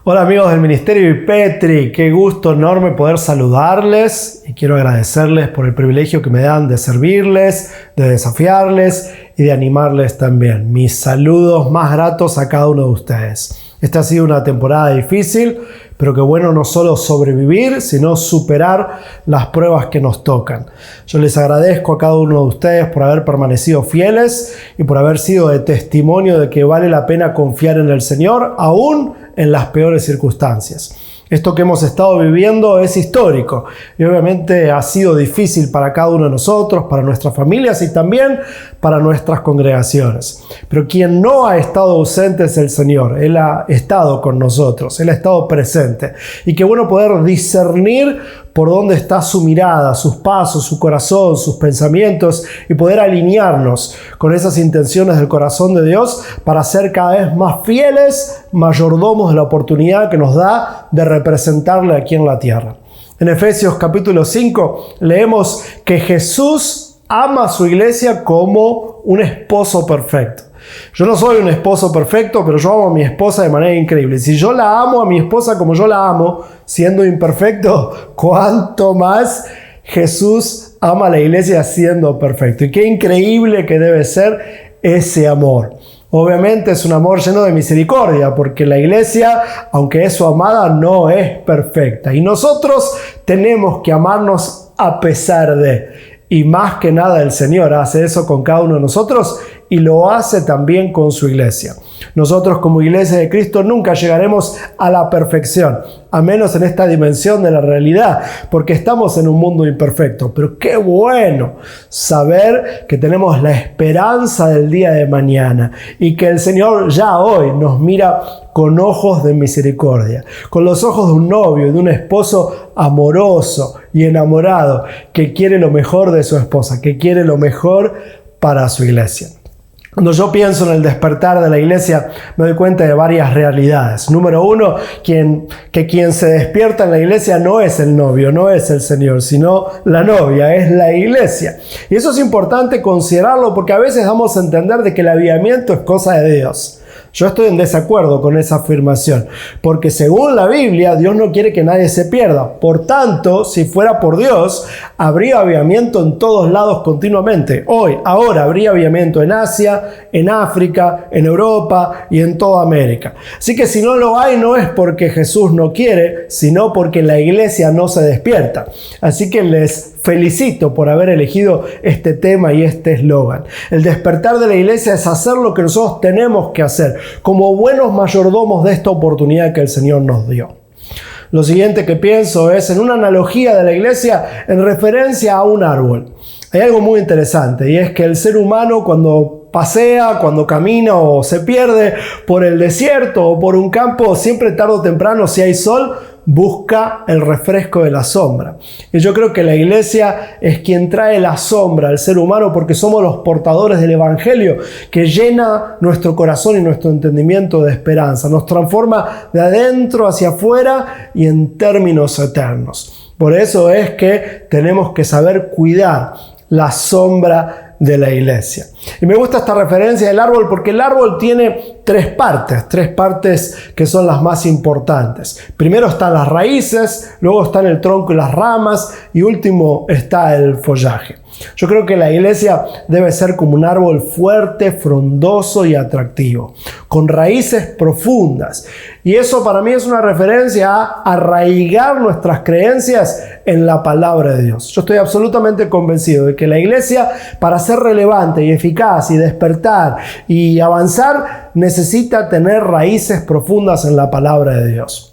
Hola amigos del Ministerio IPETRI, qué gusto enorme poder saludarles y quiero agradecerles por el privilegio que me dan de servirles, de desafiarles y de animarles también. Mis saludos más gratos a cada uno de ustedes. Esta ha sido una temporada difícil, pero qué bueno no solo sobrevivir, sino superar las pruebas que nos tocan. Yo les agradezco a cada uno de ustedes por haber permanecido fieles y por haber sido de testimonio de que vale la pena confiar en el Señor, aún en las peores circunstancias. Esto que hemos estado viviendo es histórico y obviamente ha sido difícil para cada uno de nosotros, para nuestras familias y también para nuestras congregaciones. Pero quien no ha estado ausente es el Señor. Él ha estado con nosotros, Él ha estado presente. Y qué bueno poder discernir por dónde está su mirada, sus pasos, su corazón, sus pensamientos y poder alinearnos con esas intenciones del corazón de Dios para ser cada vez más fieles mayordomos de la oportunidad que nos da de representarle aquí en la tierra. En Efesios capítulo 5 leemos que Jesús ama a su iglesia como un esposo perfecto. Yo no soy un esposo perfecto, pero yo amo a mi esposa de manera increíble. Si yo la amo a mi esposa como yo la amo, siendo imperfecto, ¿cuánto más Jesús ama a la iglesia siendo perfecto? Y qué increíble que debe ser ese amor. Obviamente es un amor lleno de misericordia, porque la iglesia, aunque es su amada, no es perfecta. Y nosotros tenemos que amarnos a pesar de. Y más que nada el Señor hace eso con cada uno de nosotros y lo hace también con su iglesia. Nosotros como iglesia de Cristo nunca llegaremos a la perfección, a menos en esta dimensión de la realidad, porque estamos en un mundo imperfecto. Pero qué bueno saber que tenemos la esperanza del día de mañana y que el Señor ya hoy nos mira con ojos de misericordia, con los ojos de un novio, de un esposo amoroso y enamorado que quiere lo mejor de su esposa, que quiere lo mejor para su iglesia. Cuando yo pienso en el despertar de la iglesia, me doy cuenta de varias realidades. Número uno, quien se despierta en la iglesia no es el novio, no es el Señor, sino la novia, es la iglesia. Y eso es importante considerarlo porque a veces damos a entender de que el avivamiento es cosa de Dios. Yo estoy en desacuerdo con esa afirmación, porque según la Biblia, Dios no quiere que nadie se pierda. Por tanto, si fuera por Dios, habría avivamiento en todos lados continuamente. Ahora habría avivamiento en Asia, en África, en Europa y en toda América. Así que si no lo hay, no es porque Jesús no quiere, sino porque la iglesia no se despierta. Así que les felicito por haber elegido este tema y este eslogan. El despertar de la iglesia es hacer lo que nosotros tenemos que hacer, como buenos mayordomos de esta oportunidad que el Señor nos dio. Lo siguiente que pienso es en una analogía de la iglesia en referencia a un árbol. Hay algo muy interesante y es que el ser humano cuando pasea, cuando camina o se pierde por el desierto o por un campo, siempre tarde o temprano, si hay sol, busca el refresco de la sombra. Y yo creo que la iglesia es quien trae la sombra al ser humano porque somos los portadores del evangelio que llena nuestro corazón y nuestro entendimiento de esperanza. Nos transforma de adentro hacia afuera y en términos eternos. Por eso es que tenemos que saber cuidar la sombra de la iglesia. Y me gusta esta referencia del árbol porque el árbol tiene tres partes que son las más importantes. Primero están las raíces, luego están el tronco y las ramas y último está el follaje. Yo creo que la iglesia debe ser como un árbol fuerte, frondoso y atractivo, con raíces profundas. Y eso para mí es una referencia a arraigar nuestras creencias en la palabra de Dios. Yo estoy absolutamente convencido de que la iglesia, para ser relevante y eficaz y despertar y avanzar, necesita tener raíces profundas en la palabra de Dios.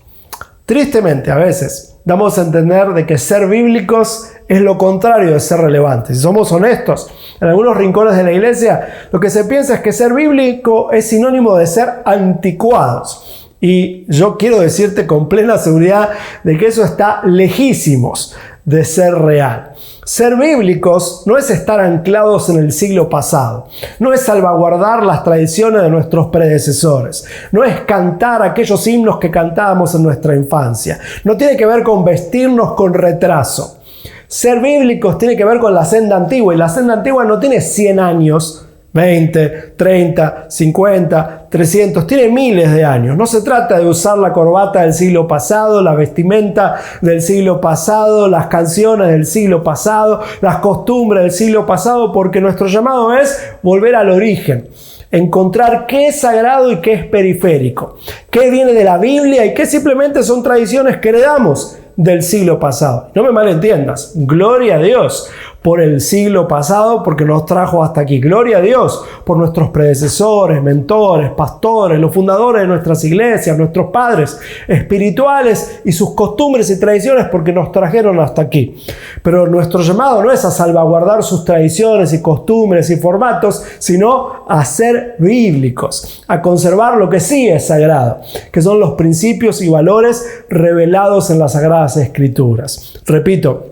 Tristemente, a veces damos a entender de que ser bíblicos es lo contrario de ser relevantes. Si somos honestos, en algunos rincones de la iglesia, lo que se piensa es que ser bíblico es sinónimo de ser anticuados. Y yo quiero decirte con plena seguridad de que eso está lejísimos de ser real. Ser bíblicos no es estar anclados en el siglo pasado, no es salvaguardar las tradiciones de nuestros predecesores, no es cantar aquellos himnos que cantábamos en nuestra infancia, no tiene que ver con vestirnos con retraso. Ser bíblicos tiene que ver con la senda antigua, y la senda antigua no tiene 100 años, 20, 30, 50, 300, tiene miles de años. No se trata de usar la corbata del siglo pasado, la vestimenta del siglo pasado, las canciones del siglo pasado, las costumbres del siglo pasado, porque nuestro llamado es volver al origen. Encontrar qué es sagrado y qué es periférico, qué viene de la Biblia y qué simplemente son tradiciones que heredamos del siglo pasado. No me malentiendas, gloria a Dios por el siglo pasado porque nos trajo hasta aquí. Gloria a Dios por nuestros predecesores, mentores, pastores, los fundadores de nuestras iglesias, nuestros padres espirituales y sus costumbres y tradiciones porque nos trajeron hasta aquí. Pero nuestro llamado no es a salvaguardar sus tradiciones y costumbres y formatos, sino a ser bíblicos, a conservar lo que sí es sagrado, que son los principios y valores revelados en las Sagradas Escrituras. Repito,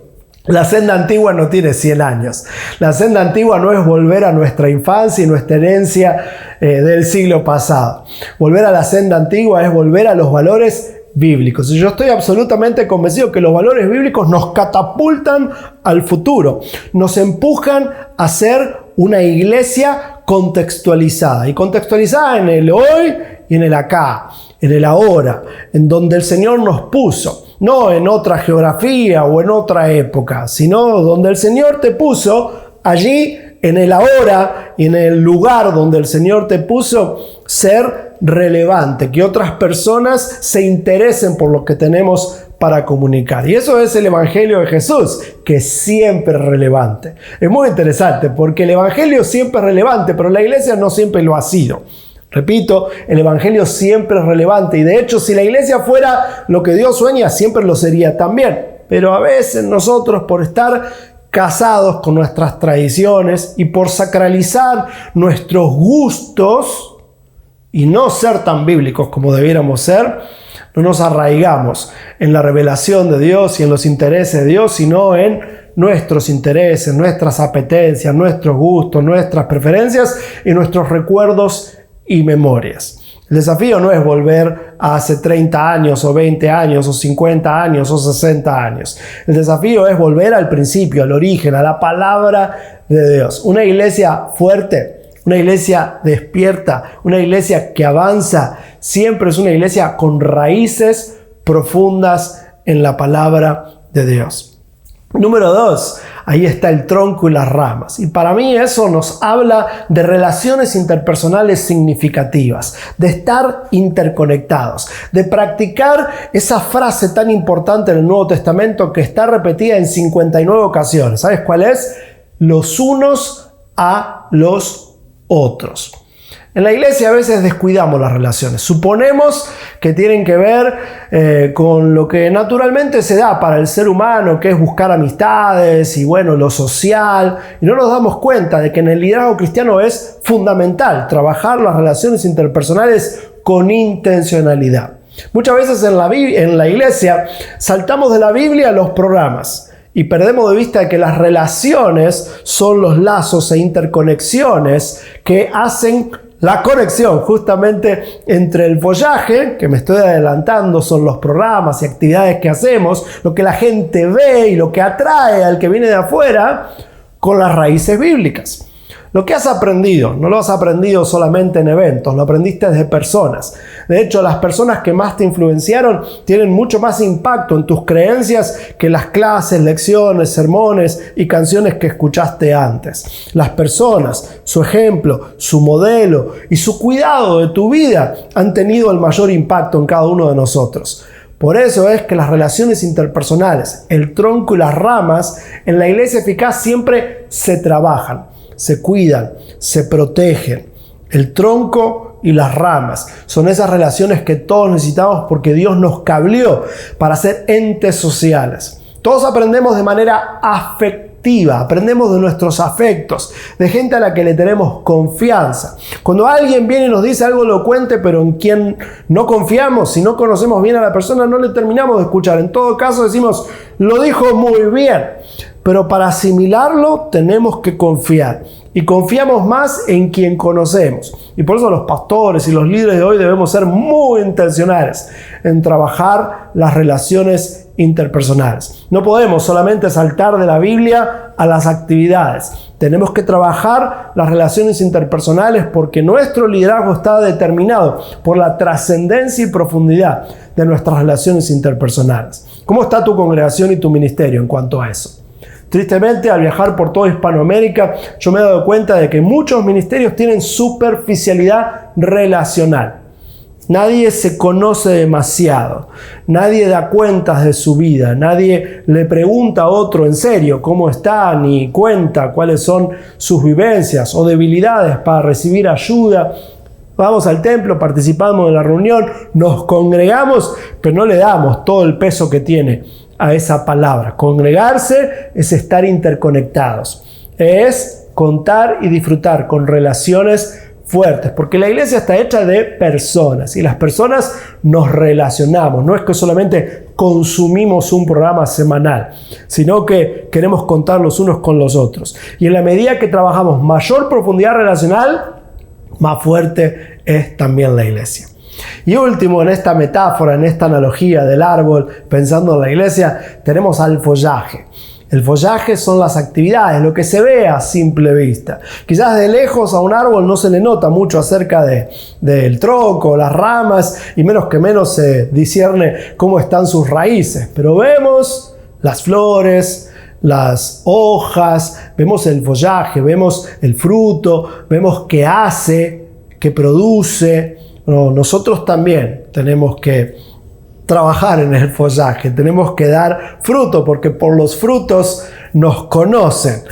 la senda antigua no tiene 100 años. La senda antigua no es volver a nuestra infancia y nuestra herencia del siglo pasado. Volver a la senda antigua es volver a los valores bíblicos. Y yo estoy absolutamente convencido que los valores bíblicos nos catapultan al futuro. Nos empujan a ser una iglesia contextualizada. Y contextualizada en el hoy y en el acá, en el ahora, en donde el Señor nos puso. No en otra geografía o en otra época, sino donde el Señor te puso, allí en el ahora y en el lugar donde el Señor te puso, ser relevante, que otras personas se interesen por lo que tenemos para comunicar. Y eso es el Evangelio de Jesús, que siempre es relevante. Es muy interesante porque el Evangelio siempre es relevante, pero la iglesia no siempre lo ha sido. Repito, el Evangelio siempre es relevante y de hecho si la iglesia fuera lo que Dios sueña, siempre lo sería también. Pero a veces nosotros por estar casados con nuestras tradiciones y por sacralizar nuestros gustos y no ser tan bíblicos como debiéramos ser, no nos arraigamos en la revelación de Dios y en los intereses de Dios, sino en nuestros intereses, nuestras apetencias, nuestros gustos, nuestras preferencias y nuestros recuerdos y memorias. El desafío no es volver a hace 30 años o 20 años o 50 años o 60 años. El desafío es volver al principio, al origen, a la palabra de Dios. Una iglesia fuerte, una iglesia despierta, una iglesia que avanza, siempre es una iglesia con raíces profundas en la palabra de Dios. Número 2, ahí está el tronco y las ramas. Y para mí eso nos habla de relaciones interpersonales significativas, de estar interconectados, de practicar esa frase tan importante en el Nuevo Testamento que está repetida en 59 ocasiones. ¿Sabes cuál es? Los unos a los otros. En la iglesia a veces descuidamos las relaciones. Suponemos que tienen que ver con lo que naturalmente se da para el ser humano, que es buscar amistades y bueno, lo social. Y no nos damos cuenta de que en el liderazgo cristiano es fundamental trabajar las relaciones interpersonales con intencionalidad. Muchas veces en la iglesia saltamos de la Biblia a los programas y perdemos de vista que las relaciones son los lazos e interconexiones que hacen la conexión justamente entre el follaje, que me estoy adelantando, son los programas y actividades que hacemos, lo que la gente ve y lo que atrae al que viene de afuera, con las raíces bíblicas. Lo que has aprendido, no lo has aprendido solamente en eventos, lo aprendiste de personas. De hecho, las personas que más te influenciaron tienen mucho más impacto en tus creencias que las clases, lecciones, sermones y canciones que escuchaste antes. Las personas, su ejemplo, su modelo y su cuidado de tu vida han tenido el mayor impacto en cada uno de nosotros. Por eso es que las relaciones interpersonales, el tronco y las ramas, en la iglesia eficaz siempre se trabajan. Se cuidan, se protegen. El tronco y las ramas son esas relaciones que todos necesitamos porque Dios nos cableó para ser entes sociales. Todos aprendemos de manera afectiva, aprendemos de nuestros afectos, de gente a la que le tenemos confianza. Cuando alguien viene y nos dice algo elocuente, pero en quien no confiamos, si no conocemos bien a la persona, no le terminamos de escuchar. En todo caso decimos, lo dijo muy bien. Pero para asimilarlo tenemos que confiar. Y confiamos más en quien conocemos. Y por eso los pastores y los líderes de hoy debemos ser muy intencionales en trabajar las relaciones interpersonales. No podemos solamente saltar de la Biblia a las actividades. Tenemos que trabajar las relaciones interpersonales porque nuestro liderazgo está determinado por la trascendencia y profundidad de nuestras relaciones interpersonales. ¿Cómo está tu congregación y tu ministerio en cuanto a eso? Tristemente, al viajar por toda Hispanoamérica, yo me he dado cuenta de que muchos ministerios tienen superficialidad relacional. Nadie se conoce demasiado, nadie da cuentas de su vida, nadie le pregunta a otro en serio cómo está, ni cuenta cuáles son sus vivencias o debilidades para recibir ayuda. Vamos al templo, participamos de la reunión, nos congregamos, pero no le damos todo el peso que tiene a esa palabra. Congregarse es estar interconectados, es contar y disfrutar con relaciones fuertes, porque la iglesia está hecha de personas y las personas nos relacionamos. No es que solamente consumimos un programa semanal, sino que queremos contar los unos con los otros. Y en la medida que trabajamos mayor profundidad relacional, más fuerte es también la iglesia. Y último, en esta metáfora, en esta analogía del árbol, pensando en la iglesia, tenemos al follaje. El follaje son las actividades, lo que se ve a simple vista. Quizás de lejos a un árbol no se le nota mucho acerca del tronco, las ramas, y menos se discierne cómo están sus raíces. Pero vemos las flores, las hojas, vemos el follaje, vemos el fruto, vemos qué hace, qué produce. Bueno, nosotros también tenemos que trabajar en el follaje, tenemos que dar fruto, porque por los frutos nos conocen,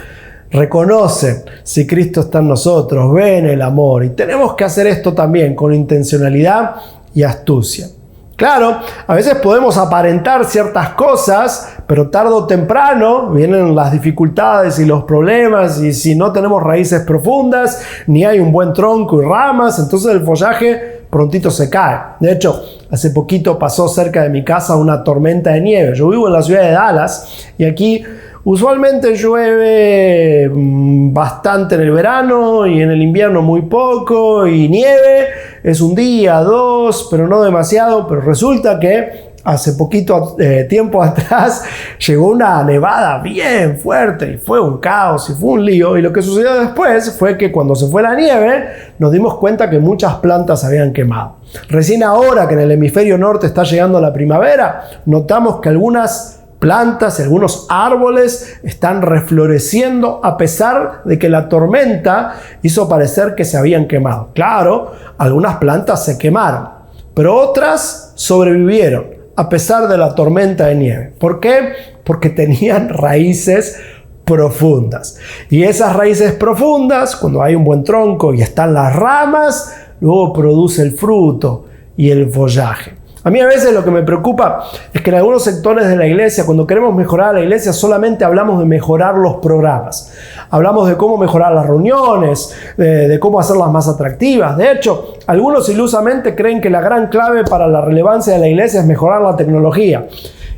reconocen si Cristo está en nosotros, ven el amor, y tenemos que hacer esto también con intencionalidad y astucia. Claro, a veces podemos aparentar ciertas cosas, pero tarde o temprano vienen las dificultades y los problemas, y si no tenemos raíces profundas, ni hay un buen tronco y ramas, entonces el follaje prontito se cae. De hecho, hace poquito pasó cerca de mi casa una tormenta de nieve. Yo vivo en la ciudad de Dallas y aquí usualmente llueve bastante en el verano y en el invierno muy poco, y nieve es un día, dos, pero no demasiado. Pero resulta que hace poquito tiempo atrás llegó una nevada bien fuerte y fue un caos y fue un lío. Y lo que sucedió después fue que cuando se fue la nieve nos dimos cuenta que muchas plantas se habían quemado. Recién ahora que en el hemisferio norte está llegando la primavera, notamos que algunas plantas y algunos árboles están refloreciendo a pesar de que la tormenta hizo parecer que se habían quemado. Claro, algunas plantas se quemaron, pero otras sobrevivieron a pesar de la tormenta de nieve. ¿Por qué? Porque tenían raíces profundas. Y esas raíces profundas, cuando hay un buen tronco y están las ramas, luego produce el fruto y el follaje. A mí a veces lo que me preocupa es que en algunos sectores de la iglesia, cuando queremos mejorar la iglesia, solamente hablamos de mejorar los programas. Hablamos de cómo mejorar las reuniones, de cómo hacerlas más atractivas. De hecho, algunos ilusamente creen que la gran clave para la relevancia de la iglesia es mejorar la tecnología.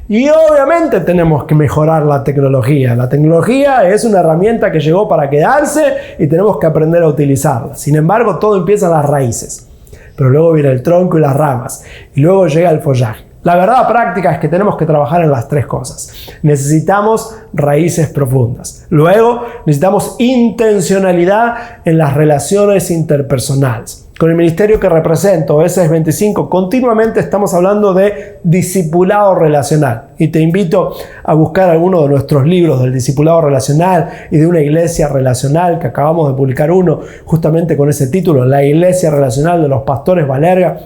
Y obviamente tenemos que mejorar la tecnología. La tecnología es una herramienta que llegó para quedarse y tenemos que aprender a utilizarla. Sin embargo, todo empieza en las raíces. Pero luego viene el tronco y las ramas, y luego llega el follaje. La verdad práctica es que tenemos que trabajar en las tres cosas. Necesitamos raíces profundas. Luego necesitamos intencionalidad en las relaciones interpersonales. Con el ministerio que represento, SS25, continuamente estamos hablando de discipulado relacional. Y te invito a buscar alguno de nuestros libros del discipulado relacional y de una iglesia relacional, que acabamos de publicar uno justamente con ese título, La Iglesia Relacional de los Pastores Balerga.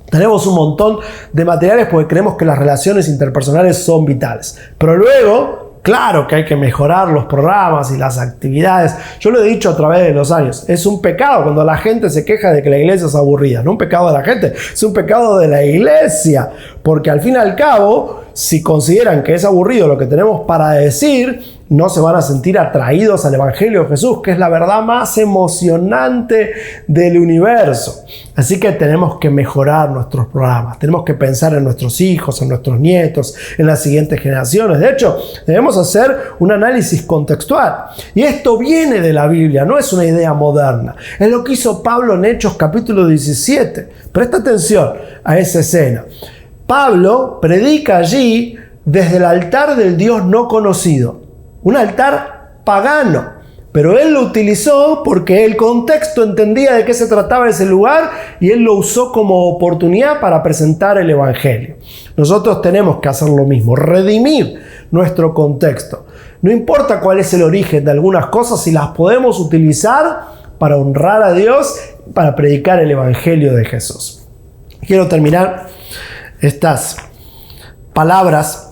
Tenemos un montón de materiales porque creemos que las relaciones interpersonales son vitales. Pero luego, claro que hay que mejorar los programas y las actividades. Yo lo he dicho a través de los años. Es un pecado cuando la gente se queja de que la iglesia es aburrida. No un pecado de la gente, es un pecado de la iglesia. Porque al fin y al cabo, si consideran que es aburrido lo que tenemos para decir, no se van a sentir atraídos al Evangelio de Jesús, que es la verdad más emocionante del universo. Así que tenemos que mejorar nuestros programas, tenemos que pensar en nuestros hijos, en nuestros nietos, en las siguientes generaciones. De hecho, debemos hacer un análisis contextual. Y esto viene de la Biblia, no es una idea moderna. Es lo que hizo Pablo en Hechos capítulo 17. Presta atención a esa escena. Pablo predica allí desde el altar del Dios no conocido. Un altar pagano. Pero él lo utilizó porque el contexto entendía de qué se trataba ese lugar y él lo usó como oportunidad para presentar el evangelio. Nosotros tenemos que hacer lo mismo, redimir nuestro contexto. No importa cuál es el origen de algunas cosas, si las podemos utilizar para honrar a Dios, para predicar el evangelio de Jesús. Quiero terminar estas palabras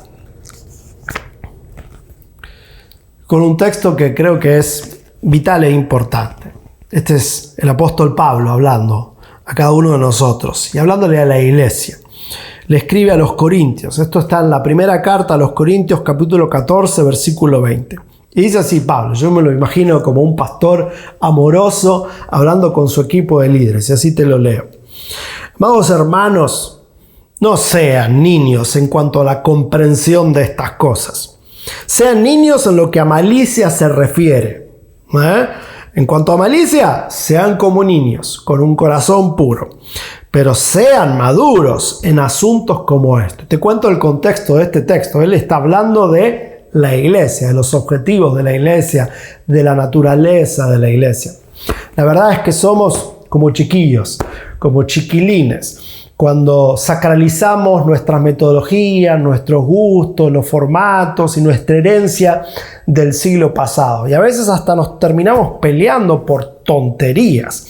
con un texto que creo que es vital e importante. Este es el apóstol Pablo hablando a cada uno de nosotros y hablándole a la iglesia. Le escribe a los Corintios. Esto está en la primera carta a los Corintios, capítulo 14, versículo 20. Y dice así Pablo, yo me lo imagino como un pastor amoroso hablando con su equipo de líderes, y así te lo leo. Amados hermanos, no sean niños en cuanto a la comprensión de estas cosas. Sean niños en lo que a malicia se refiere. En cuanto a malicia, sean como niños, con un corazón puro. Pero sean maduros en asuntos como este. Te cuento el contexto de este texto. Él está hablando de la iglesia, de los objetivos de la iglesia, de la naturaleza de la iglesia. La verdad es que somos como chiquillos, como chiquilines. Cuando sacralizamos nuestras metodologías, nuestros gustos, los formatos y nuestra herencia del siglo pasado. Y a veces hasta nos terminamos peleando por tonterías.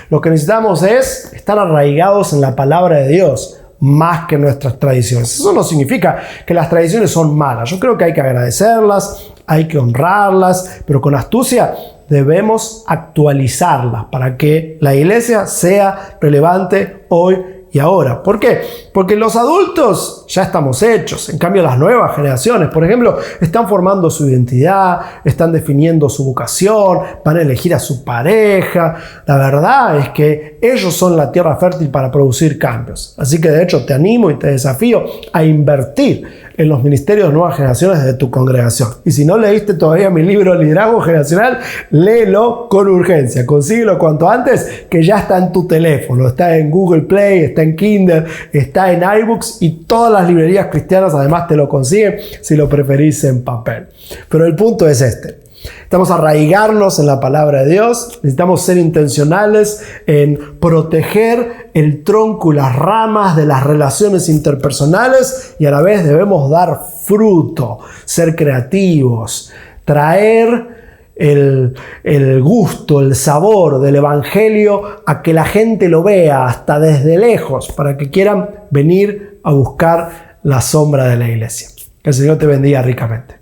Lo que necesitamos es estar arraigados en la palabra de Dios, más que nuestras tradiciones. Eso no significa que las tradiciones son malas. Yo creo que hay que agradecerlas, hay que honrarlas, pero con astucia debemos actualizarlas para que la iglesia sea relevante hoy y ahora. ¿Por qué? Porque los adultos ya estamos hechos. En cambio, las nuevas generaciones, por ejemplo, están formando su identidad, están definiendo su vocación, van a elegir a su pareja. La verdad es que ellos son la tierra fértil para producir cambios. Así que de hecho te animo y te desafío a invertir en los ministerios de nuevas generaciones de tu congregación. Y si no leíste todavía mi libro Liderazgo Generacional, léelo con urgencia. Consíguelo cuanto antes, que ya está en tu teléfono. Está en Google Play, está en Kindle, está en iBooks y todas las librerías cristianas además te lo consiguen si lo preferís en papel. Pero el punto es este. Necesitamos arraigarnos en la palabra de Dios, necesitamos ser intencionales en proteger el tronco y las ramas de las relaciones interpersonales y a la vez debemos dar fruto, ser creativos, traer el gusto, el sabor del evangelio a que la gente lo vea hasta desde lejos para que quieran venir a buscar la sombra de la iglesia. Que el Señor te bendiga ricamente.